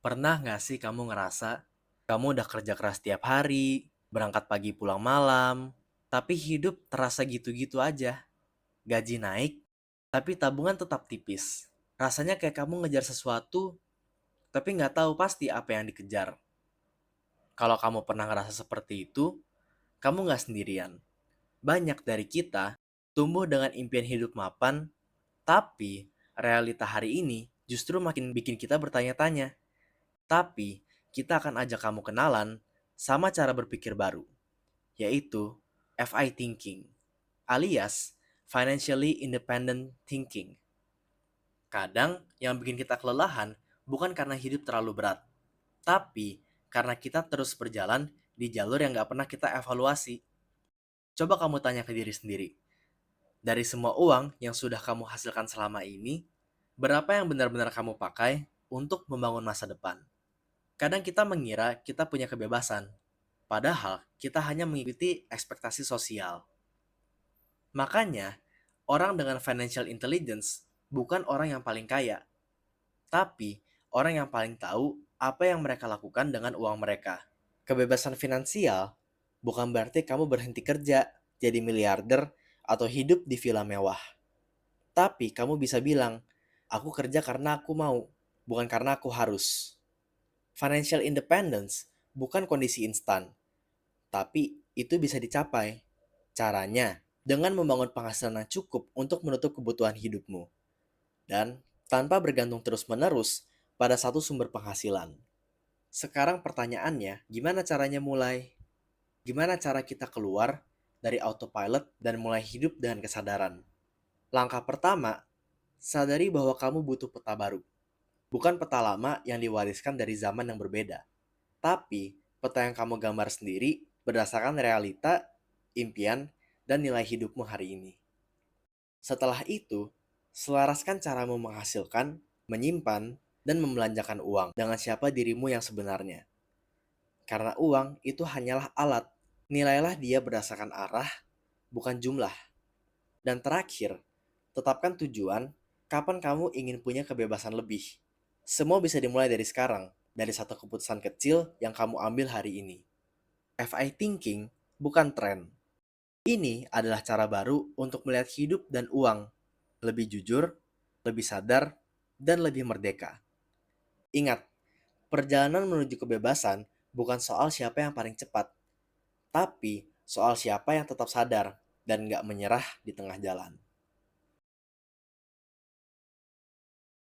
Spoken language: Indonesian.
Pernah nggak sih kamu ngerasa kamu udah kerja keras tiap hari, berangkat pagi pulang malam, tapi hidup terasa gitu-gitu aja. Gaji naik, tapi tabungan tetap tipis. Rasanya kayak kamu ngejar sesuatu, tapi nggak tahu pasti apa yang dikejar. Kalau kamu pernah ngerasa seperti itu, kamu nggak sendirian. Banyak dari kita tumbuh dengan impian hidup mapan, tapi realita hari ini justru makin bikin kita bertanya-tanya. Tapi, kita akan ajak kamu kenalan sama cara berpikir baru, yaitu FI Thinking, alias Financially Independent Thinking. Kadang, yang bikin kita kelelahan bukan karena hidup terlalu berat, tapi karena kita terus berjalan di jalur yang gak pernah kita evaluasi. Coba kamu tanya ke diri sendiri, dari semua uang yang sudah kamu hasilkan selama ini, berapa yang benar-benar kamu pakai untuk membangun masa depan? Kadang kita mengira kita punya kebebasan, padahal kita hanya mengikuti ekspektasi sosial. Makanya, orang dengan financial intelligence bukan orang yang paling kaya, tapi orang yang paling tahu apa yang mereka lakukan dengan uang mereka. Kebebasan finansial bukan berarti kamu berhenti kerja, jadi miliarder, atau hidup di villa mewah. Tapi kamu bisa bilang, aku kerja karena aku mau, bukan karena aku harus. Financial independence bukan kondisi instan, tapi itu bisa dicapai. Caranya dengan membangun penghasilan yang cukup untuk menutup kebutuhan hidupmu dan tanpa bergantung terus-menerus pada satu sumber penghasilan. Sekarang pertanyaannya, gimana caranya mulai? Gimana cara kita keluar dari autopilot dan mulai hidup dengan kesadaran? Langkah pertama, sadari bahwa kamu butuh peta baru. Bukan peta lama yang diwariskan dari zaman yang berbeda. Tapi, peta yang kamu gambar sendiri berdasarkan realita, impian, dan nilai hidupmu hari ini. Setelah itu, selaraskan caramu menghasilkan, menyimpan, dan membelanjakan uang dengan siapa dirimu yang sebenarnya. Karena uang itu hanyalah alat, nilailah dia berdasarkan arah, bukan jumlah. Dan terakhir, tetapkan tujuan, kapan kamu ingin punya kebebasan lebih. Semua bisa dimulai dari sekarang, dari satu keputusan kecil yang kamu ambil hari ini. FI thinking bukan tren. Ini adalah cara baru untuk melihat hidup dan uang. Lebih jujur, lebih sadar, dan lebih merdeka. Ingat, perjalanan menuju kebebasan bukan soal siapa yang paling cepat, tapi soal siapa yang tetap sadar dan gak menyerah di tengah jalan.